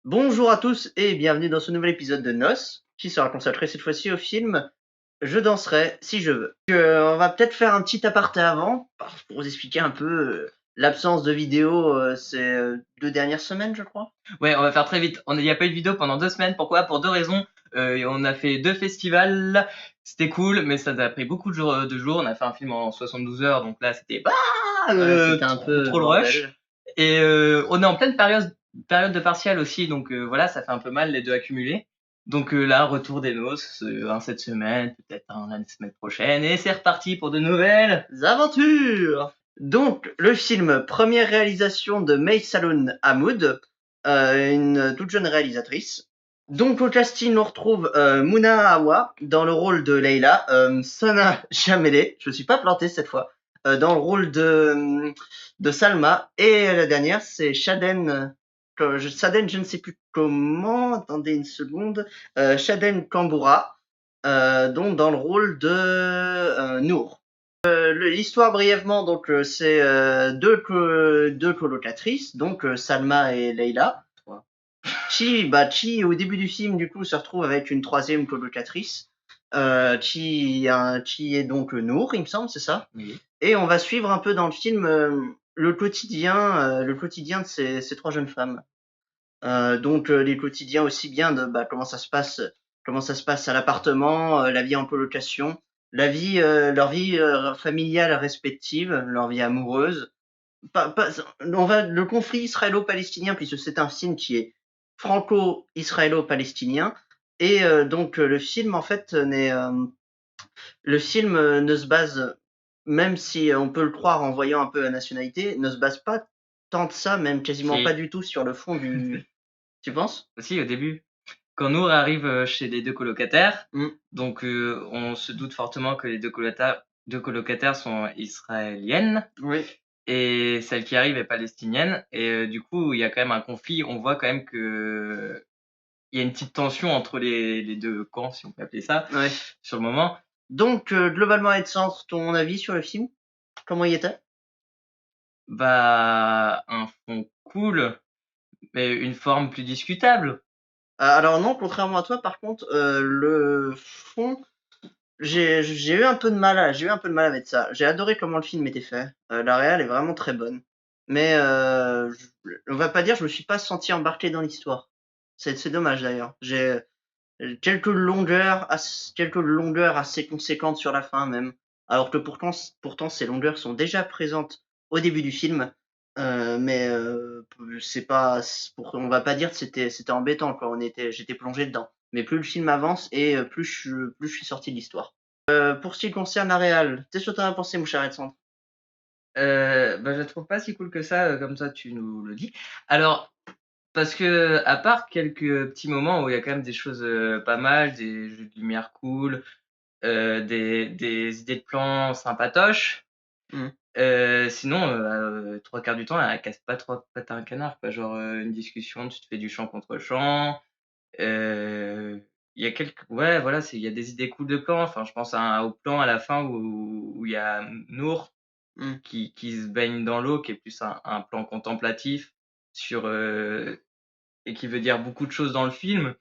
Bonjour à tous et bienvenue dans ce nouvel épisode de Nos, qui sera consacré cette fois-ci au film Je danserai si je veux. On va peut-être faire un petit aparté avant, pour vous expliquer un peu l'absence de vidéo ces 2 dernières semaines, je crois. Ouais, on va faire très vite. Il n'y a pas eu de vidéo pendant 2 semaines. Pourquoi? Pour deux raisons. On a fait 2 festivals. C'était cool, mais ça a pris beaucoup de jours. On a fait un film en 72 heures, donc là, c'était C'était un trop, peu trop le rush. bordel. Et on est en pleine période de partiel aussi, donc voilà, ça fait un peu mal les deux accumulés. Donc là, retour des noces, un cette semaine, peut-être un la semaine prochaine, et c'est reparti pour de nouvelles. Aventures. Donc, le film, première réalisation de May Saloon Hamoud, une toute jeune réalisatrice. Donc, au casting, on retrouve Mouna Awa dans le rôle de Leila, Sana Chamele, je me suis pas planté cette fois, dans le rôle de Salma, et la dernière, c'est Shaden, Shaden, je ne sais plus comment, attendez une seconde, Shaden Kambura, donc dans le rôle de Nour. L'histoire brièvement, donc c'est deux colocatrices, donc Salma et Leila. Chi au début du film du coup se retrouve avec une troisième colocatrice. Chi est donc Nour, il me semble, c'est ça. Oui. Et on va suivre un peu dans le film le quotidien de ces trois jeunes femmes. Donc les quotidiens aussi bien de comment ça se passe à l'appartement, la vie en colocation, leur vie familiale respective, leur vie amoureuse. Le conflit israélo-palestinien, puisque c'est un film qui est franco-israélo-palestinien, et donc le film ne se base, même si on peut le croire en voyant un peu la nationalité, ne se base pas tant de ça, même quasiment pas Si, du tout sur le fond du. Tu penses? si, au début. Quand Nour arrive chez les deux colocataires, Mmh. donc on se doute fortement que les deux colocataires sont israéliennes Oui. et celle qui arrive est palestinienne. Et du coup, il y a quand même un conflit. On voit quand même que il y a une petite tension entre les deux camps, si on peut appeler ça, Ouais. sur le moment. Donc, globalement, Edson, ton avis sur le film? Comment il était? Bah, un fond cool, mais une forme plus discutable. Alors non, contrairement à toi, par contre, le fond, j'ai eu un peu de mal à mettre ça. J'ai adoré comment le film était fait. La réal est vraiment très bonne. Mais on va pas dire, je me suis pas senti embarqué dans l'histoire. C'est dommage d'ailleurs. J'ai quelques longueurs assez conséquentes sur la fin même. Alors que pourtant ces longueurs sont déjà présentes au début du film. Mais c'est pas, on va pas dire que c'était embêtant quoi. J'étais plongé dedans. Mais plus le film avance et plus je suis sorti de l'histoire. Pour ce qui concerne la réal, qu'est-ce que t'en as pensé, mon cher Alexandre? Bah, je la trouve pas si cool que ça, comme ça tu nous le dis. Alors, parce que à part quelques petits moments où il y a quand même des choses pas mal, des jeux de lumière cool, des idées de plans sympatoches, Hmm. sinon, trois quarts du temps, elle casse pas trois pattes à un canard, quoi. Genre une discussion, tu te fais du champ contre champ. Il y a ouais, voilà, il y a des idées cool de plans. Enfin, je pense au plan à la fin où il y a Nour Hmm. qui se baigne dans l'eau, qui est plus un plan contemplatif sur et qui veut dire beaucoup de choses dans le film,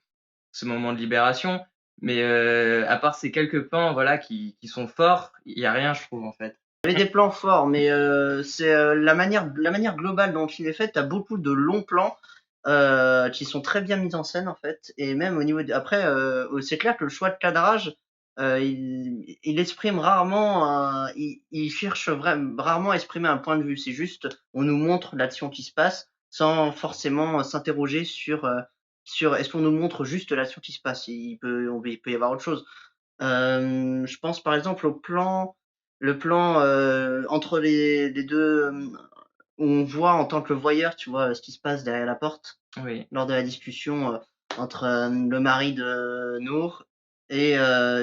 ce moment de libération. Mais à part ces quelques plans, voilà, qui sont forts, il y a rien, je trouve en fait. Il y avait des plans forts, mais c'est la manière globale dont le film est fait. T'as beaucoup de longs plans qui sont très bien mis en scène en fait, et même au niveau après, c'est clair que le choix de cadrage, il exprime rarement, il cherche vraiment rarement à exprimer un point de vue. C'est juste, on nous montre l'action qui se passe sans forcément s'interroger sur est-ce qu'on nous montre juste l'action qui se passe. Il peut y avoir autre chose. Je pense par exemple le plan entre les deux, où on voit en tant que voyeur, tu vois, ce qui se passe derrière la porte Oui. lors de la discussion entre le mari de Nour et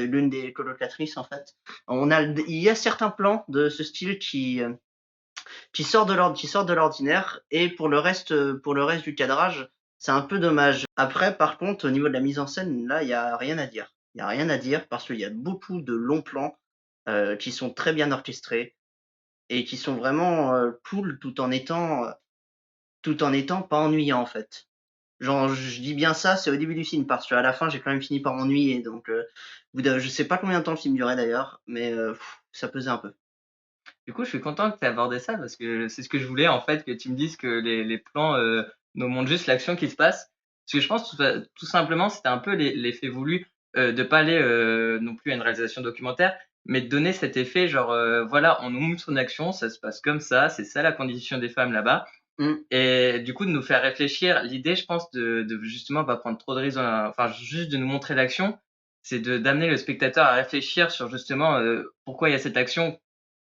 l'une des colocatrices en fait. Il y a certains plans de ce style qui sort de l'ordinaire, et pour le reste du cadrage, c'est un peu dommage. Après, par contre, au niveau de la mise en scène, là, il y a rien à dire. Il y a rien à dire parce qu'il y a beaucoup de longs plans qui sont très bien orchestrés et qui sont vraiment cool tout en étant pas ennuyants en fait. Genre, je dis bien ça, c'est au début du film, parce qu'à la fin, j'ai quand même fini par m'ennuyer. Donc, je sais pas combien de temps le film durait d'ailleurs, mais ça pesait un peu. Du coup, je suis content que tu aies abordé ça parce que c'est ce que je voulais en fait, que tu me dises que les plans nous montrent juste l'action qui se passe. Parce que je pense tout simplement, c'était un peu l'effet voulu de pas aller non plus à une réalisation documentaire, mais de donner cet effet genre, voilà, on nous montre une action, ça se passe comme ça, c'est ça la condition des femmes là-bas. Mm. Et du coup, de nous faire réfléchir, l'idée, je pense, de justement pas prendre trop de risques, enfin, juste de nous montrer l'action, c'est d'amener le spectateur à réfléchir sur justement pourquoi il y a cette action,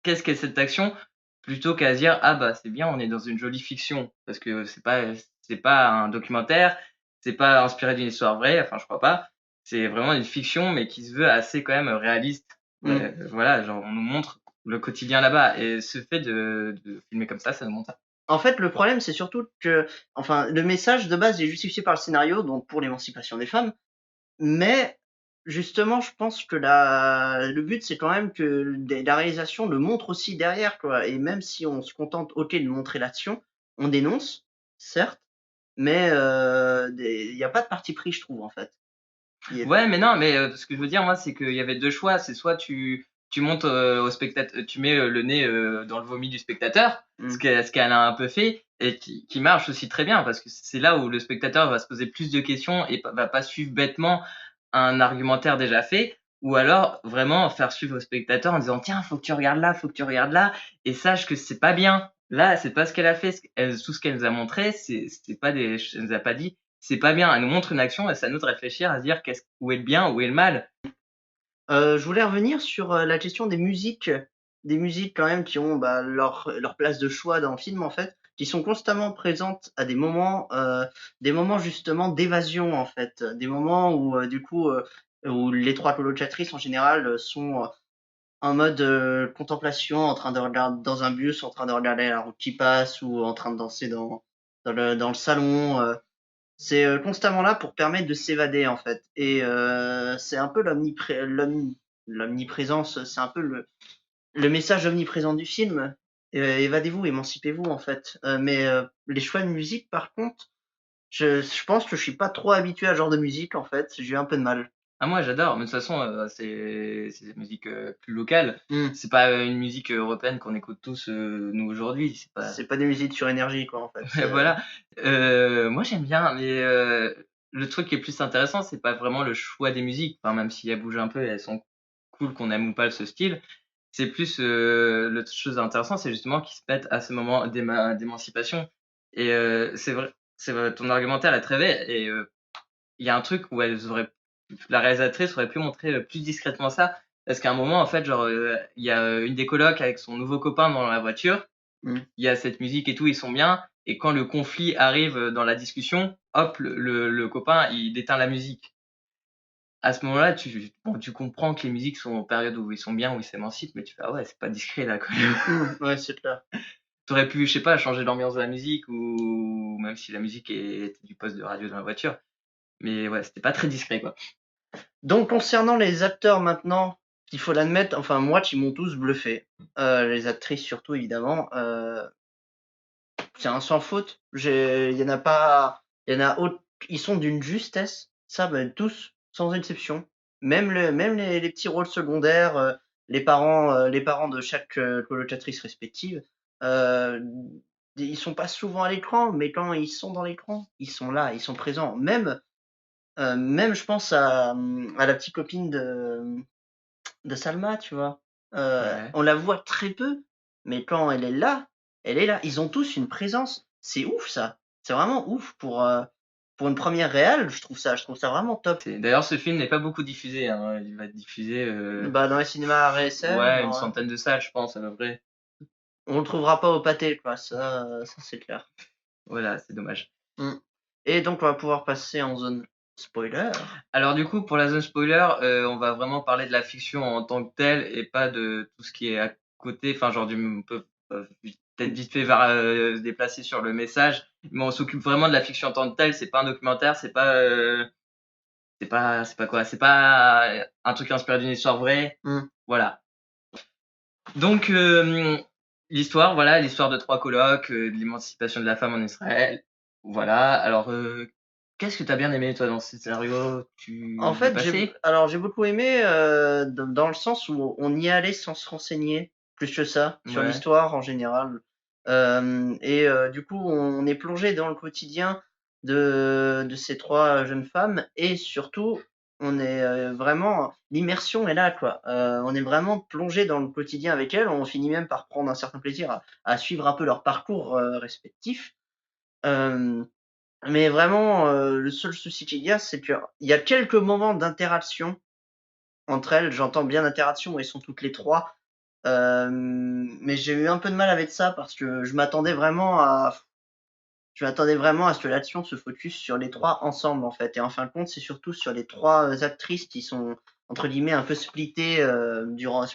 qu'est-ce qu'est cette action, plutôt qu'à se dire ah bah c'est bien, on est dans une jolie fiction, parce que c'est pas un documentaire, c'est pas inspiré d'une histoire vraie, enfin je crois pas, c'est vraiment une fiction mais qui se veut assez quand même réaliste. Mm. Voilà, genre on nous montre le quotidien là-bas et ce fait de filmer comme ça nous montre ça. En fait, le problème, c'est surtout que, enfin, le message de base est justifié par le scénario, donc pour l'émancipation des femmes, mais justement, je pense que le but, c'est quand même que la réalisation le montre aussi derrière, quoi. Et même si on se contente, ok, de montrer l'action, on dénonce, certes, mais il n'y a pas de parti pris, je trouve, en fait. Il y a- Ouais, mais non, mais ce que je veux dire, moi, c'est qu'il y avait deux choix. C'est soit tu montes au spectateur, tu mets le nez dans le vomi du spectateur, Mm. ce qu'elle a un peu fait, et qui marche aussi très bien, parce que c'est là où le spectateur va se poser plus de questions et va pas suivre bêtement un argumentaire déjà fait, ou alors vraiment faire suivre au spectateur en disant, tiens, faut que tu regardes là, faut que tu regardes là, et sache que c'est pas bien. Là, c'est pas ce qu'elle a fait. Tout ce qu'elle nous a montré, c'est pas elle nous a pas dit c'est pas bien. Elle nous montre une action et c'est à nous de réfléchir à se dire où est le bien, où est le mal. Je voulais revenir sur la question des musiques quand même qui ont bah, leur place de choix dans le film en fait, qui sont constamment présentes à des moments justement d'évasion en fait, des moments où du coup où les trois colocatrices en général sont en mode contemplation, en train de regarder dans un bus, en train de regarder la route qui passe ou en train de danser dans le salon. C'est constamment là pour permettre de s'évader en fait. Et c'est un peu l'omniprésence, c'est un peu le message omniprésent du film. Évadez-vous, émancipez-vous en fait. Mais les choix de musique, par contre, je pense que je suis pas trop habitué à ce genre de musique en fait. J'ai eu un peu de mal. Ah, moi, j'adore. Mais de toute façon, c'est des musiques plus locales. Hmm. C'est pas une musique européenne qu'on écoute tous, nous, aujourd'hui. C'est pas. C'est pas des musiques sur énergie quoi en fait. Voilà. Moi, j'aime bien, mais le truc qui est plus intéressant, c'est pas vraiment le choix des musiques. Enfin, même si elles bougent un peu et elles sont cool, qu'on aime ou pas ce style. C'est plus le chose intéressante, c'est justement qu'ils se mettent à ce moment d'émancipation. Et c'est vrai, ton argumentaire est très vrai. Et il y a un truc où la réalisatrice aurait pu montrer plus discrètement ça. Parce qu'à un moment, en fait, genre, il y a une des colocs avec son nouveau copain dans la voiture. Hmm. Il y a cette musique et tout, ils sont bien. Et quand le conflit arrive dans la discussion, hop, le copain, il éteint la musique. À ce moment-là, tu comprends que les musiques sont en période où ils sont bien, où ils s'émancipent, mais tu fais, ah ouais, c'est pas discret là, quand même. Ouais, c'est clair. T'aurais pu, je sais pas, changer l'ambiance de la musique ou même si la musique était du poste de radio dans la voiture. Mais ouais, c'était pas très discret, quoi. Donc concernant les acteurs maintenant, il faut l'admettre, enfin moi, ils m'ont tous bluffé. Les actrices surtout évidemment. C'est un sans faute. Il y en a pas, il y en a ils sont d'une justesse. Ça, ben, tous, sans exception. Même les petits rôles secondaires, les parents de chaque colocatrice respective, euh, ils sont pas souvent à l'écran, mais quand ils sont dans l'écran, ils sont là, ils sont présents. Même je pense à la petite copine de Salma, tu vois. Ouais. On la voit très peu, mais quand elle est là, elle est là. Ils ont tous une présence. C'est ouf ça. C'est vraiment ouf pour une première réal. Je trouve ça vraiment top. D'ailleurs, ce film n'est pas beaucoup diffusé, hein. Il va être diffusé, Bah dans les cinémas à RSM, ouais, une centaine de salles, je pense, à peu près. on le trouvera pas au pâté, quoi. Ça c'est clair. Voilà, c'est dommage. Mm. Et donc on va pouvoir passer en zone spoiler. Alors du coup, pour la zone spoiler, on va vraiment parler de la fiction en tant que telle et pas de tout ce qui est à côté. Enfin, genre, on peut peut-être vite fait se déplacer sur le message, mais on s'occupe vraiment de la fiction en tant que telle. C'est pas un documentaire, c'est pas quoi, c'est pas un truc inspiré d'une histoire vraie. Mm. Voilà. Donc l'histoire, voilà, l'histoire de trois colocs, de l'émancipation de la femme en Israël. Voilà. Alors Qu'est-ce que t'as bien aimé, toi, dans ce scénario? En Tu l'es fait, passé? j'ai beaucoup aimé dans le sens où on y allait sans se renseigner plus que ça sur Ouais. l'histoire en général. Du coup, on est plongé dans le quotidien de ces trois jeunes femmes et surtout, on est vraiment l'immersion est là quoi. On est vraiment plongé dans le quotidien avec elles. On finit même par prendre un certain plaisir à suivre un peu leur parcours respectif. Euh, mais vraiment, le seul souci qu'il y a, c'est qu'il y a quelques moments d'interaction entre elles. J'entends bien interaction où elles sont toutes les trois. Mais j'ai eu un peu de mal avec ça parce que je m'attendais vraiment à ce que l'action se focus sur les trois ensemble en fait. Et en fin de compte, c'est surtout sur les trois actrices qui sont entre guillemets un peu splittées durant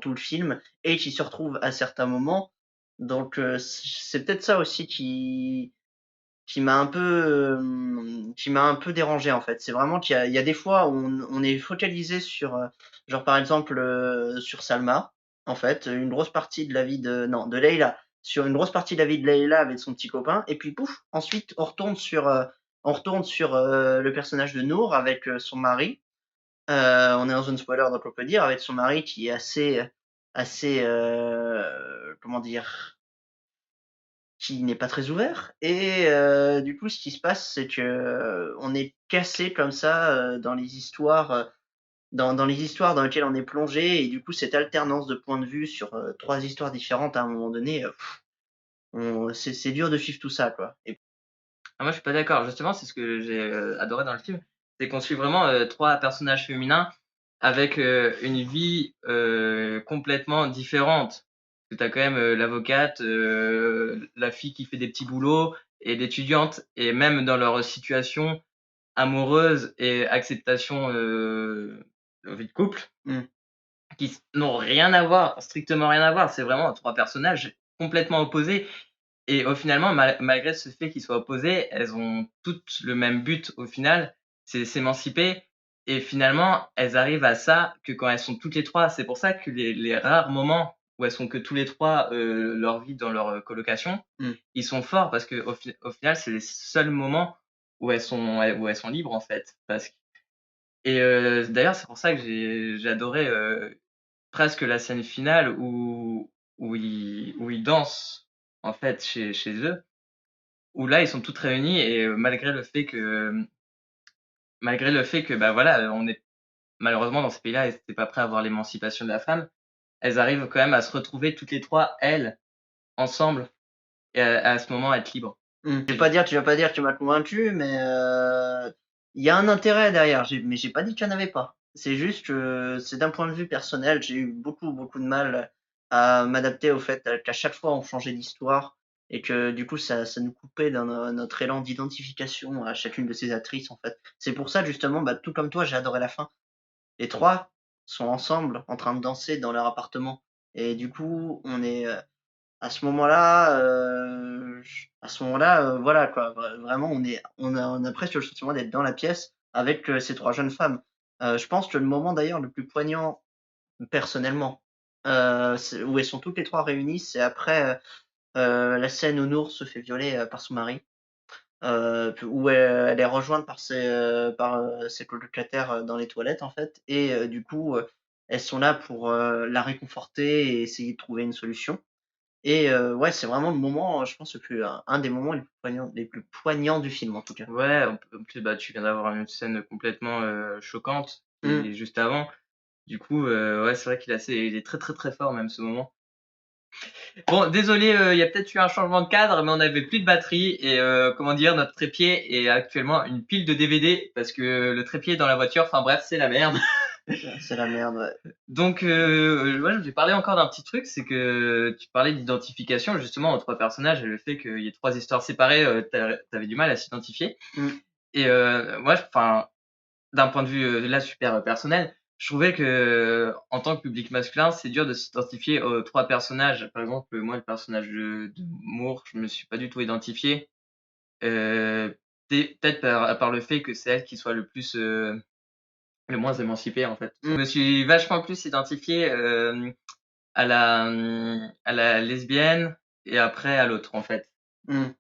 tout le film et qui se retrouvent à certains moments. Donc c'est peut-être ça aussi qui m'a un peu dérangé en fait. C'est vraiment il y a des fois où on est focalisé sur genre par exemple sur Salma en fait, une grosse partie de la vie de non, de Leila, sur une grosse partie de la vie de Leila avec son petit copain et puis pouf, ensuite on retourne sur le personnage de Nour avec son mari. On est dans une spoiler donc on peut dire avec son mari qui est assez comment dire qui n'est pas très ouvert. Et du coup, ce qui se passe, c'est que on est cassé comme ça dans les histoires, dans les histoires dans lesquelles on est plongé. Et du coup, cette alternance de points de vue sur trois histoires différentes à un moment donné, c'est dur de suivre tout ça, quoi. Et Ah, moi, je suis pas d'accord. Justement, c'est ce que j'ai adoré dans le film. C'est qu'on suit vraiment trois personnages féminins avec une vie complètement différente. Tu as quand même l'avocate, la fille qui fait des petits boulots et l'étudiante, et même dans leur situation amoureuse et acceptation de vie de couple, hmm, qui n'ont rien à voir, strictement rien à voir. C'est vraiment trois personnages complètement opposés. Et au finalement, malgré ce fait qu'ils soient opposés, elles ont toutes le même but au final, c'est s'émanciper. Et finalement, elles arrivent à ça que quand elles sont toutes les trois. C'est pour ça que les rares moments où elles sont que tous les trois leur vie dans leur colocation, hmm. ils sont forts parce que au final, c'est les seuls moments où elles sont libres en fait. Et d'ailleurs, c'est pour ça que j'ai adoré presque la scène finale où ils dansent en fait chez eux, où là ils sont toutes réunies et malgré le fait que bah voilà, on est malheureusement dans ces pays-là, elles étaient pas prêts à voir l'émancipation de la femme, elles arrivent quand même à se retrouver toutes les trois, elles, ensemble, et à ce moment être libres. Je vais pas dire, tu vas pas dire que tu m'as convaincu, mais il y a un intérêt derrière. Mais j'ai pas dit qu'il y en avait pas. C'est juste que c'est d'un point de vue personnel, j'ai eu beaucoup de mal à m'adapter au fait qu'à chaque fois on changeait d'histoire et que du coup ça nous coupait dans notre élan d'identification à chacune de ces actrices en fait. C'est pour ça justement, bah, tout comme toi, j'ai adoré la fin. Les trois sont ensemble en train de danser dans leur appartement et du coup on est à ce moment-là, voilà quoi. Vraiment, on a presque le sentiment d'être dans la pièce avec ces trois jeunes femmes. Je pense que le moment d'ailleurs le plus poignant personnellement, où elles sont toutes les trois réunies, c'est après la scène où Nour se fait violer par son mari, où elle est rejointe par ses colocataires dans les toilettes en fait, et du coup, elles sont là pour la réconforter et essayer de trouver une solution. Et ouais, c'est vraiment le moment, je pense, un des moments les plus poignants du film, en tout cas. Ouais, en plus, bah, tu viens d'avoir une scène complètement choquante qui Mmh. est juste avant. Du coup, ouais, c'est vrai il est très très très fort même ce moment. Bon, désolé, il y a peut-être eu un changement de cadre, mais on avait plus de batterie et comment dire, notre trépied est actuellement une pile de DVD parce que le trépied est dans la voiture. Enfin bref, c'est la merde. C'est la merde, ouais. Donc, ouais, je vais parler encore d'un petit truc, c'est que tu parlais d'identification justement aux trois personnages et le fait qu'il y ait trois histoires séparées, t'avais du mal à s'identifier. Mmh. Et moi, enfin, d'un point de vue là super personnel, je trouvais que en tant que public masculin, c'est dur de s'identifier aux trois personnages. Par exemple, moi, le personnage de Moore, je me suis pas du tout identifié. Peut-être par le fait que c'est elle qui soit le moins émancipée en fait. Je Mmh. me suis vachement plus identifié à la lesbienne et après à l'autre en fait.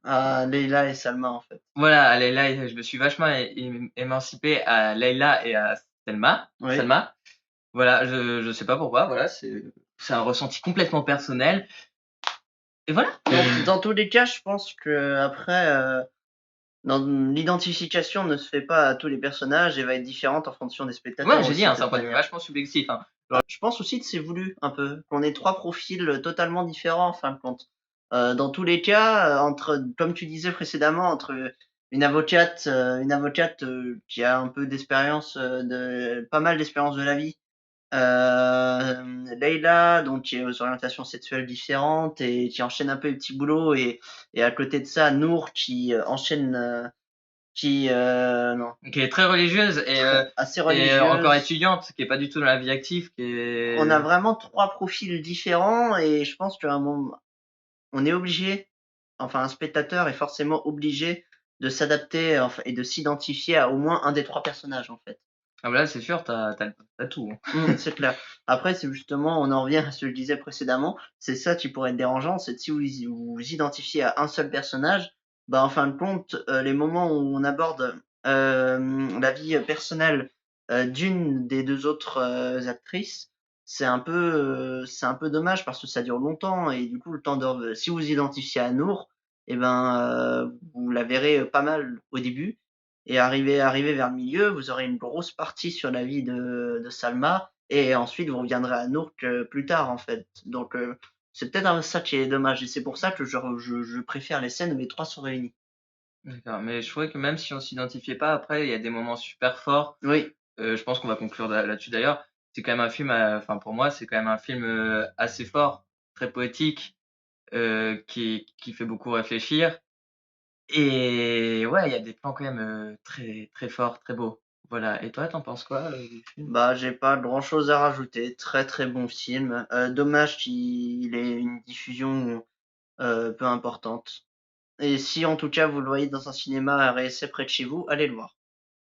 À Leila et Salma, en fait. Voilà, à Leïla, je me suis vachement émancipé à Leïla et à Selma. Oui. Selma. Voilà, je sais pas pourquoi, voilà, c'est un ressenti complètement personnel. Et voilà. Dans tous les cas, je pense que après, l'identification ne se fait pas à tous les personnages et va être différente en fonction des Ouais, spectateurs j'ai dit, aussi, hein, de c'est un toute point de vue manière. vachement subjectif, hein. Je pense aussi que c'est voulu un peu, qu'on ait 3 profils totalement différents en fin de compte. Dans tous les cas, entre comme tu disais précédemment, entre une avocate, qui a un peu d'expérience, de pas mal d'expérience de la vie, Leïla, donc qui est aux orientations sexuelles différentes et qui enchaîne un peu les petits boulots et à côté de ça, Nour qui, enchaîne, non, Qui est très religieuse assez et encore religieuse. étudiante, qui est pas du tout dans la vie active, qui On a est... vraiment 3 profils différents et je pense qu'à un moment on est obligé, enfin un spectateur est forcément obligé de s'adapter enfin et de s'identifier à au moins un des 3 personnages, en fait. Ah bah là, c'est sûr, t'as tout, hein. C'est clair. Après, c'est justement on en revient à ce que je disais précédemment, c'est ça qui pourrait être dérangeant, c'est que si vous vous identifiez à un seul personnage, bah, en fin de compte, les moments où on aborde, la vie, personnelle, d'une des 2 autres, actrices, c'est un peu dommage parce que ça dure longtemps et du coup le temps de si vous vous identifiez à Nour et ben, vous la verrez, pas mal au début et arrivé vers le milieu, vous aurez une grosse partie sur la vie de Salma et ensuite vous reviendrez à Nour que plus tard en fait. Donc c'est peut-être ça qui est dommage et c'est pour ça que je préfère les scènes où les trois sont réunis. D'accord, mais je trouvais que même si on s'identifiait pas, après, il y a des moments super forts. Oui, Je pense qu'on va conclure là-dessus d'ailleurs. C'est quand même un film, enfin pour moi, c'est quand même un film assez fort, très poétique, qui fait beaucoup réfléchir. Et ouais, il y a des plans quand même très très forts, très beaux. Voilà. Et toi, t'en penses quoi du film? bah j'ai pas grand chose à rajouter. Très très bon film. Dommage qu'il ait une diffusion peu importante. Et si en tout cas vous le voyez dans un cinéma assez près de chez vous, allez le voir.